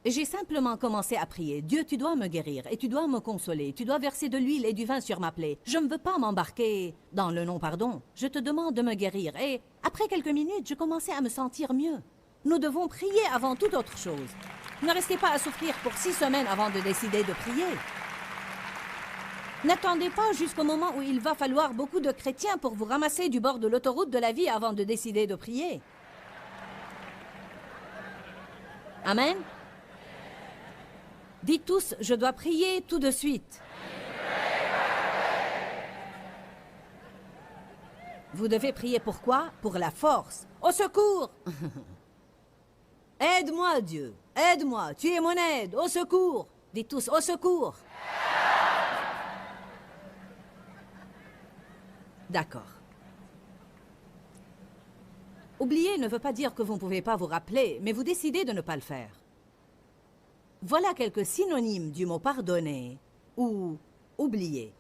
Et j'ai simplement commencé à prier. Dieu, tu dois me guérir et tu dois me consoler. Tu dois verser de l'huile et du vin sur ma plaie. Je ne veux pas m'embarquer dans le non-pardon. Je te demande de me guérir. Et après quelques minutes, je commençais à me sentir mieux. Nous devons prier avant toute autre chose. Ne restez pas à souffrir pour 6 semaines avant de décider de prier. N'attendez pas jusqu'au moment où il va falloir beaucoup de chrétiens pour vous ramasser du bord de l'autoroute de la vie avant de décider de prier. Amen. Dites tous, je dois prier tout de suite. Vous devez prier pourquoi? Pour la force. Au secours! Aide-moi, Dieu. Aide-moi. Tu es mon aide. Au secours. Dites tous, au secours. D'accord. Oublier ne veut pas dire que vous ne pouvez pas vous rappeler, mais vous décidez de ne pas le faire. Voilà quelques synonymes du mot pardonner ou oublier.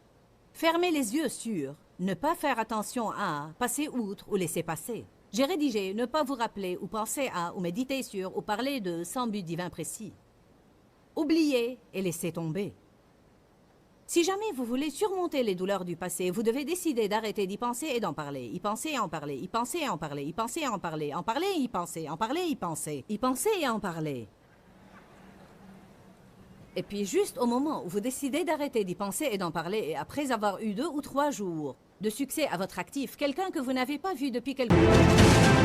Fermer les yeux sur, ne pas faire attention à, passer outre ou laisser passer. J'ai rédigé ne pas vous rappeler ou penser à ou méditer sur ou parler de sans but divin précis. oublier et laisser tomber. Si jamais vous voulez surmonter les douleurs du passé, vous devez décider d'arrêter d'y penser et d'en parler. Y penser et en parler, y penser et en parler, y penser et en parler, en parler et y penser, en parler et y penser, y penser et en parler. Et puis juste au moment où vous décidez d'arrêter d'y penser et d'en parler, et après avoir eu 2 ou 3 jours de succès à votre actif, quelqu'un que vous n'avez pas vu depuis quelque temps,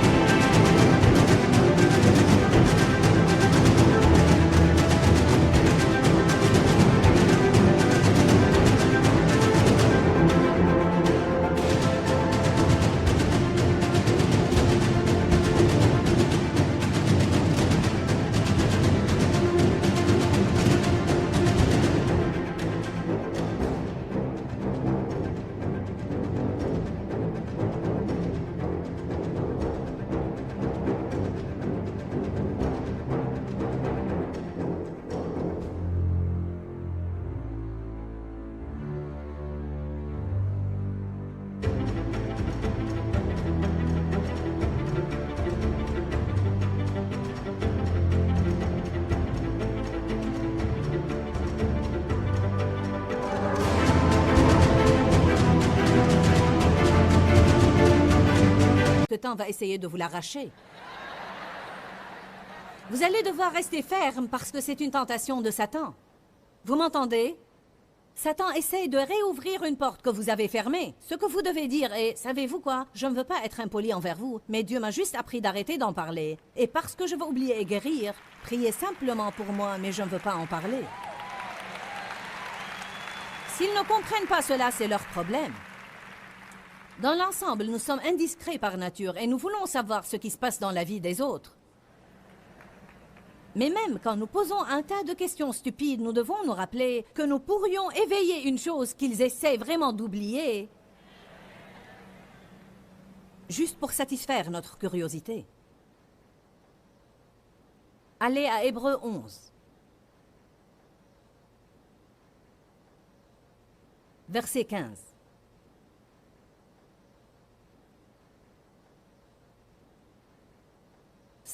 le temps va essayer de vous l'arracher. Vous allez devoir rester ferme parce que c'est une tentation de Satan. Vous m'entendez? Satan essaye de réouvrir une porte que vous avez fermée. Ce que vous devez dire est, savez-vous quoi? Je ne veux pas être impoli envers vous, mais Dieu m'a juste appris d'arrêter d'en parler. Et parce que je veux oublier et guérir, priez simplement pour moi, mais je ne veux pas en parler. S'ils ne comprennent pas cela, c'est leur problème. Dans l'ensemble, nous sommes indiscrets par nature et nous voulons savoir ce qui se passe dans la vie des autres. Mais même quand nous posons un tas de questions stupides, nous devons nous rappeler que nous pourrions éveiller une chose qu'ils essaient vraiment d'oublier, juste pour satisfaire notre curiosité. Allez à Hébreux 11. Verset 15.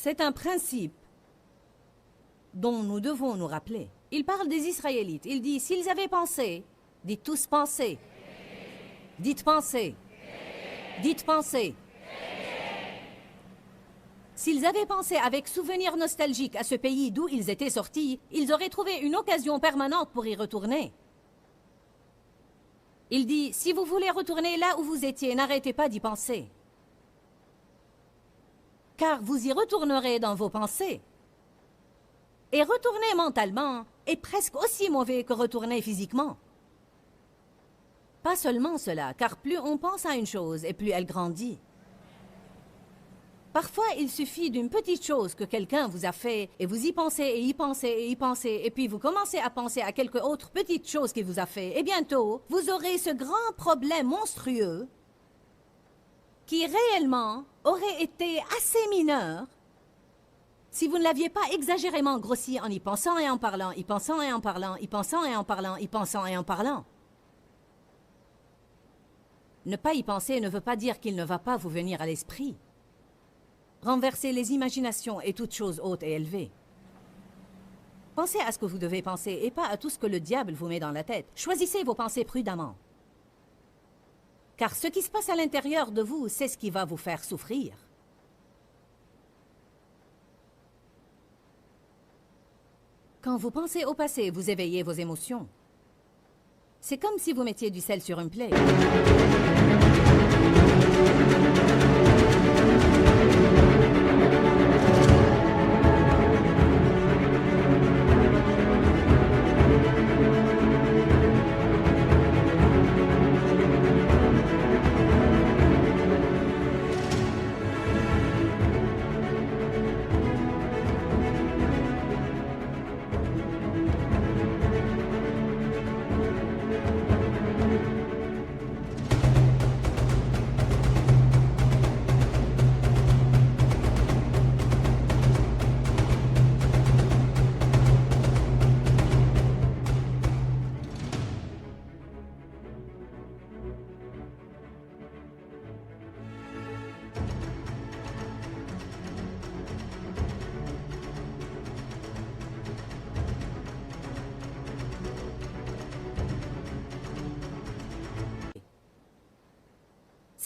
C'est un principe dont nous devons nous rappeler. Il parle des Israélites. Il dit, s'ils avaient pensé, dites tous penser. Dites penser. Dites penser. S'ils avaient pensé avec souvenir nostalgique à ce pays d'où ils étaient sortis, ils auraient trouvé une occasion permanente pour y retourner. Il dit, si vous voulez retourner là où vous étiez, n'arrêtez pas d'y penser. Car vous y retournerez dans vos pensées. Et retourner mentalement est presque aussi mauvais que retourner physiquement. Pas seulement cela, car plus on pense à une chose et plus elle grandit. Parfois, il suffit d'une petite chose que quelqu'un vous a fait, et vous y pensez, et y pensez, et y pensez, et puis vous commencez à penser à quelque autre petite chose qu'il vous a fait, et bientôt, vous aurez ce grand problème monstrueux qui réellement aurait été assez mineur si vous ne l'aviez pas exagérément grossi en y pensant et en parlant, y pensant et en parlant, y pensant et en parlant, y pensant et en parlant. Ne pas y penser ne veut pas dire qu'il ne va pas vous venir à l'esprit. Renversez les imaginations et toutes choses hautes et élevées. Pensez à ce que vous devez penser et pas à tout ce que le diable vous met dans la tête. Choisissez vos pensées prudemment. Car ce qui se passe à l'intérieur de vous, c'est ce qui va vous faire souffrir. Quand vous pensez au passé, vous éveillez vos émotions. C'est comme si vous mettiez du sel sur une plaie.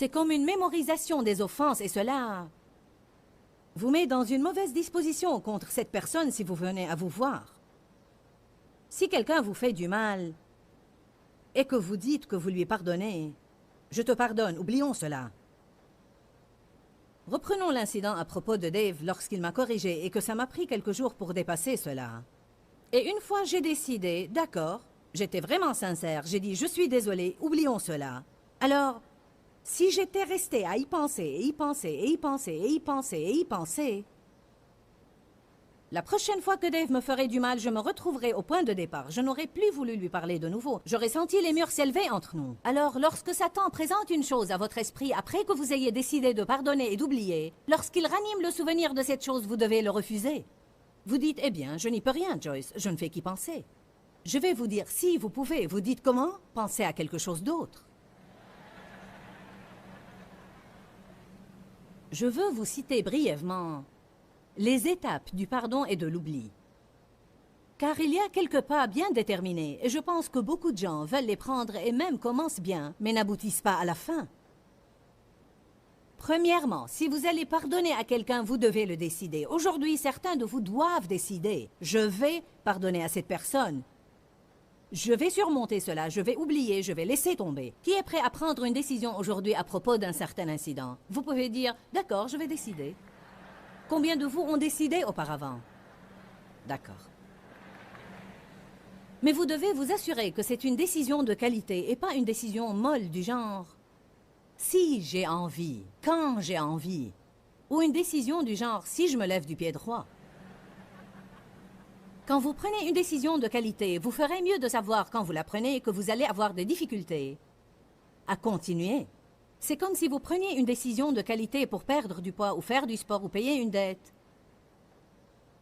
C'est comme une mémorisation des offenses et cela vous met dans une mauvaise disposition contre cette personne si vous venez à vous voir. Si quelqu'un vous fait du mal et que vous dites que vous lui pardonnez, je te pardonne, oublions cela. Reprenons l'incident à propos de Dave lorsqu'il m'a corrigé et que ça m'a pris quelques jours pour dépasser cela. Et une fois j'ai décidé, d'accord, j'étais vraiment sincère, j'ai dit je suis désolé, oublions cela. Alors, si j'étais resté à y penser, et y penser, et y penser, et y penser, et y penser, la prochaine fois que Dave me ferait du mal, je me retrouverais au point de départ. Je n'aurais plus voulu lui parler de nouveau. J'aurais senti les murs s'élever entre nous. Alors, lorsque Satan présente une chose à votre esprit après que vous ayez décidé de pardonner et d'oublier, lorsqu'il ranime le souvenir de cette chose, vous devez le refuser. Vous dites, eh bien, je n'y peux rien, Joyce, je ne fais qu'y penser. Je vais vous dire, si vous pouvez, vous dites comment? Pensez à quelque chose d'autre. Je veux vous citer brièvement les étapes du pardon et de l'oubli. Car il y a quelques pas bien déterminés, et je pense que beaucoup de gens veulent les prendre et même commencent bien, mais n'aboutissent pas à la fin. Premièrement, si vous allez pardonner à quelqu'un, vous devez le décider. Aujourd'hui, certains de vous doivent décider. Je vais pardonner à cette personne. Je vais surmonter cela, je vais oublier, je vais laisser tomber. Qui est prêt à prendre une décision aujourd'hui à propos d'un certain incident? Vous pouvez dire, d'accord, je vais décider. Combien de vous ont décidé auparavant? D'accord. Mais vous devez vous assurer que c'est une décision de qualité et pas une décision molle du genre « si j'ai envie, quand j'ai envie » ou une décision du genre « si je me lève du pied droit ». Quand vous prenez une décision de qualité, vous ferez mieux de savoir quand vous la prenez que vous allez avoir des difficultés à continuer. C'est comme si vous preniez une décision de qualité pour perdre du poids ou faire du sport ou payer une dette.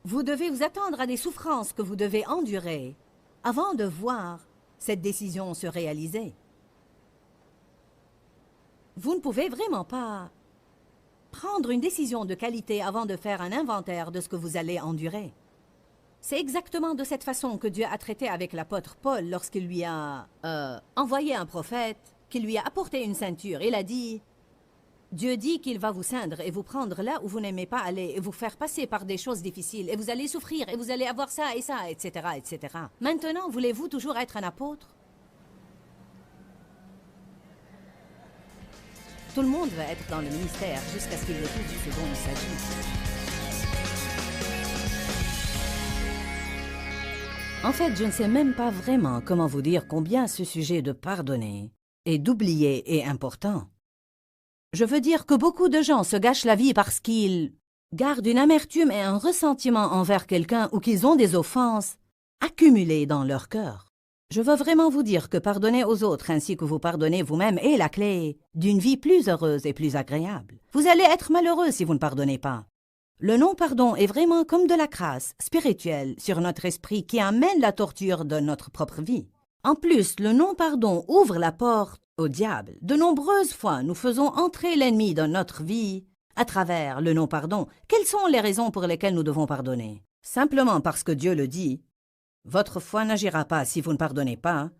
Vous devez vous attendre à des souffrances que vous devez endurer avant de voir cette décision se réaliser. Vous ne pouvez vraiment pas prendre une décision de qualité avant de faire un inventaire de ce que vous allez endurer. C'est exactement de cette façon que Dieu a traité avec l'apôtre Paul lorsqu'il lui a envoyé un prophète, qu'il lui a apporté une ceinture. Il a dit, Dieu dit qu'il va vous ceindre et vous prendre là où vous n'aimez pas aller et vous faire passer par des choses difficiles et vous allez souffrir et vous allez avoir ça, etc., etc. Maintenant, voulez-vous toujours être un apôtre? Tout le monde va être dans le ministère jusqu'à ce qu'il découvre ce dont il s'agit. En fait, je ne sais même pas vraiment comment vous dire combien ce sujet de pardonner et d'oublier est important. Je veux dire que beaucoup de gens se gâchent la vie parce qu'ils gardent une amertume et un ressentiment envers quelqu'un ou qu'ils ont des offenses accumulées dans leur cœur. Je veux vraiment vous dire que pardonner aux autres ainsi que vous pardonnez vous-même est la clé d'une vie plus heureuse et plus agréable. Vous allez être malheureux si vous ne pardonnez pas. Le non-pardon est vraiment comme de la crasse spirituelle sur notre esprit qui amène la torture de notre propre vie. En plus, le non-pardon ouvre la porte au diable. De nombreuses fois, nous faisons entrer l'ennemi dans notre vie à travers le non-pardon. Quelles sont les raisons pour lesquelles nous devons pardonner? Simplement parce que Dieu le dit. Votre foi n'agira pas si vous ne pardonnez pas.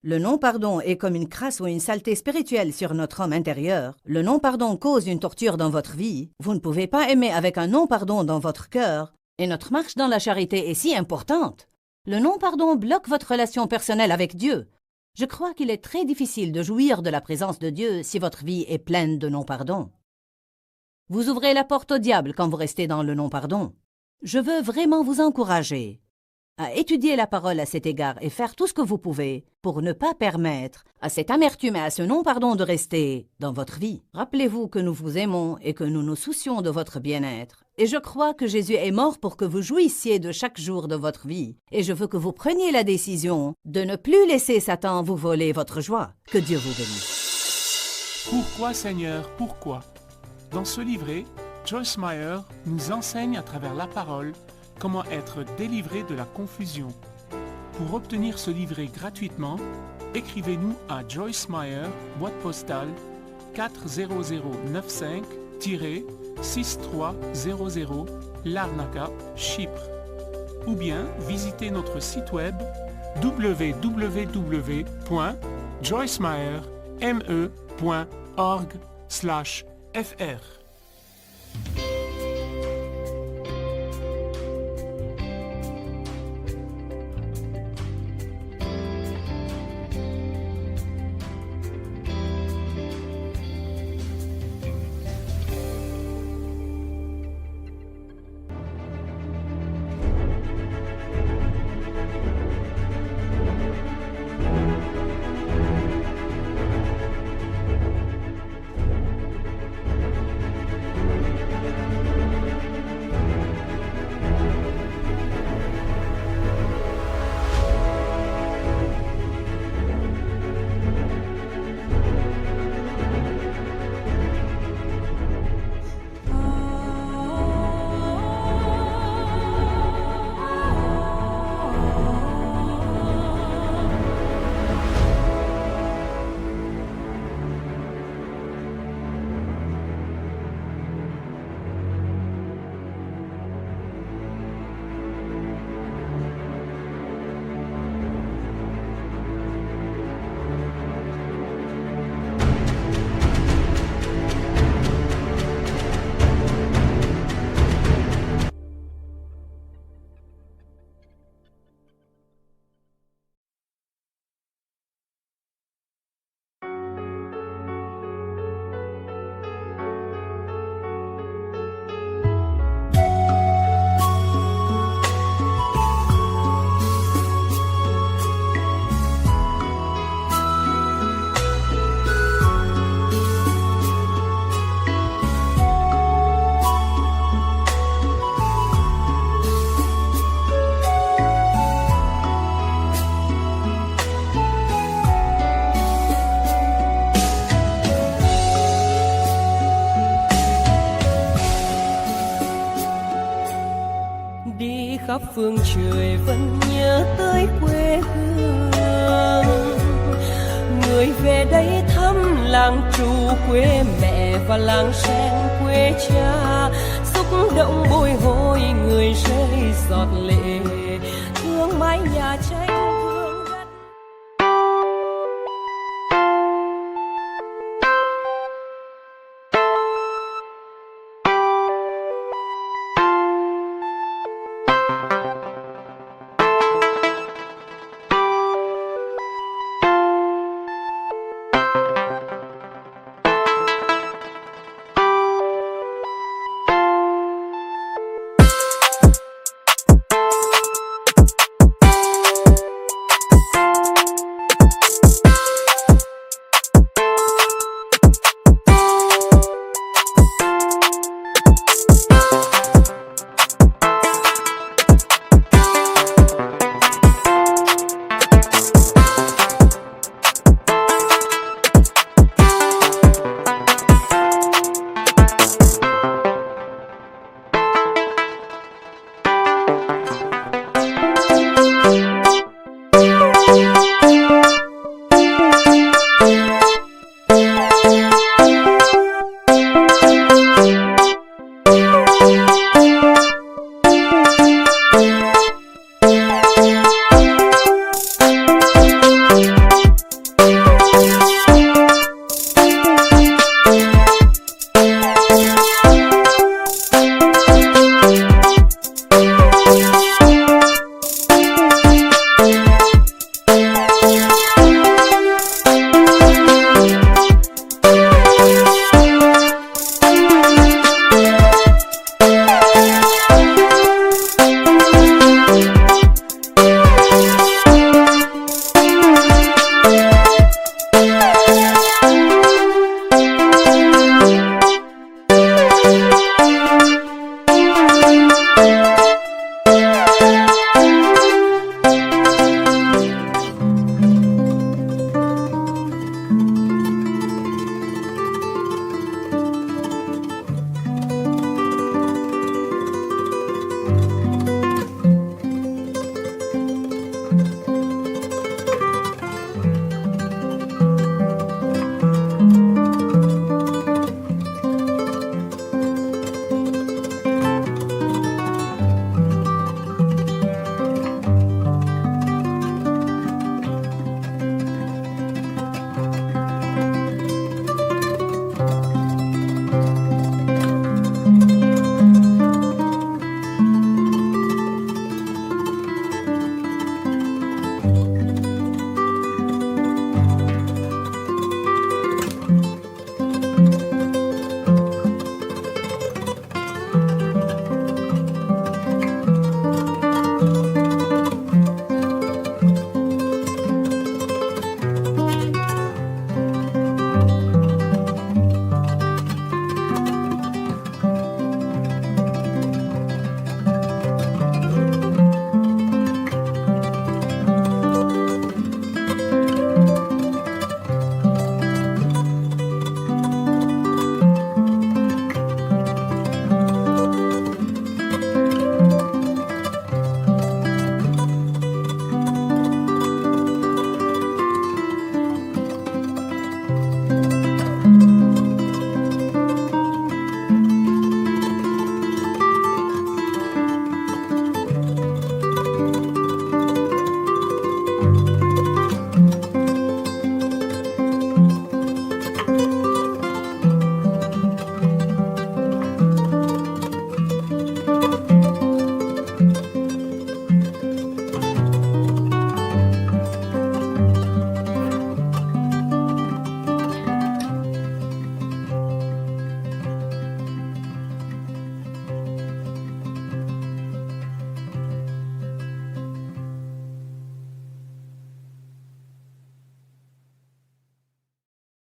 Le non-pardon est comme une crasse ou une saleté spirituelle sur notre homme intérieur. Le non-pardon cause une torture dans votre vie. Vous ne pouvez pas aimer avec un non-pardon dans votre cœur. Et notre marche dans la charité est si importante. Le non-pardon bloque votre relation personnelle avec Dieu. Je crois qu'il est très difficile de jouir de la présence de Dieu si votre vie est pleine de non-pardon. Vous ouvrez la porte au diable quand vous restez dans le non-pardon. Je veux vraiment vous encourager à étudier la parole à cet égard et faire tout ce que vous pouvez pour ne pas permettre à cette amertume et à ce non-pardon de rester dans votre vie. Rappelez-vous que nous vous aimons et que nous nous soucions de votre bien-être. Et je crois que Jésus est mort pour que vous jouissiez de chaque jour de votre vie. Et je veux que vous preniez la décision de ne plus laisser Satan vous voler votre joie. Que Dieu vous bénisse. Pourquoi, Seigneur, pourquoi? Dans ce livret, Joyce Meyer nous enseigne à travers la parole comment être délivré de la confusion. Pour obtenir ce livret gratuitement, écrivez-nous à Joyce Meyer, boîte postale 40095-6300, Larnaca, Chypre. Ou bien visitez notre site web www.joycemeyer.me.com. www.fr. khắp phương trời vẫn nhớ tới quê hương. Người về đây thăm làng trù quê mẹ và làng sen quê cha, xúc động bồi hồi người rơi giọt lệ thương mái nhà tranh.